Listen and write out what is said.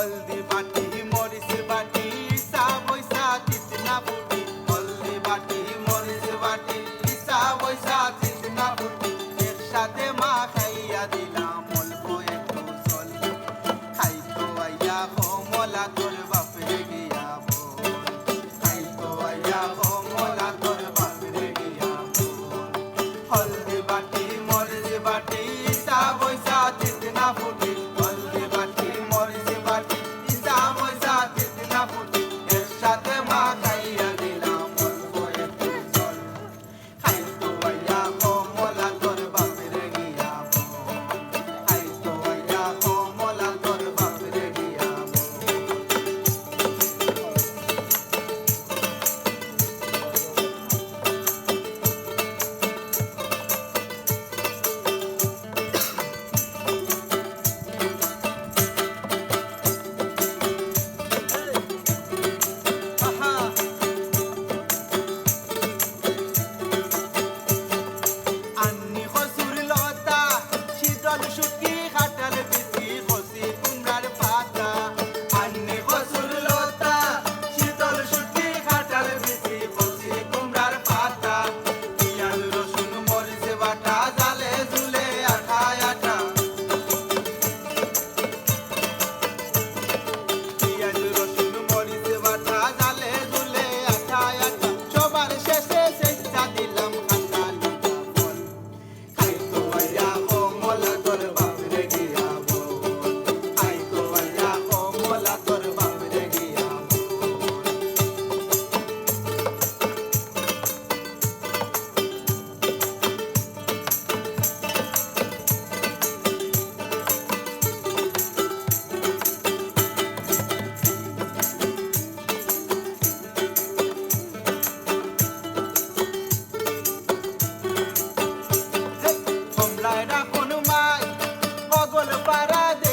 হলদি বাটি মরিচ বাটি ইসা বৈসা তিতনা ফুটি হলদি বাটি মরিচ বাটি ইসা বৈসা তিতনা ফুটি একসাথে মা খাইয়া দিলাম অল্প একটু জল খাইতো আইয়া কমলা তোর বাপরে গিয়া বল খাইতো আইয়া কমলা তোর বাপরে গিয়া বল হলদি বাটি মরিচ বাটি ইসা বৈসা তিতনা ফুটি হলদি বাটি মরিচ বাটি ইসা বৈসা তিতনা ফুটি একসাথে মা খাইয়া দিলাম অল্প একটু জল খাইতো আইয়া কমলা তোর বাপরে গিয়া বল খাইতো আইয়া কমলা তোর বাপরে গিয়া বল আহা আন্নি কসুর লতা শীতল শুকি কাটাল বিচি কষি কুমড়ার পাতা আন্নি কসুর লতা শীতল শুকি কাটাল বিচি কষি কুমড়ার পাতা পিঁয়াজ রসুন মরিচ বাটা জালে ঝুলে আঠা আঠা পিঁয়াজ রসুন মরিচ বাটা জালে ঝুলে আঠা আঠা সবার শেষে চেষ্টা দিলাম খাতা লিখা বল খাইতো আইয়া কমলা তোর বাপরে গিয়া বল খাইতো আইয়া কমলা তোর বাপরে গিয়া বল কমলায় রাখুন মাই বগল পাড়া দে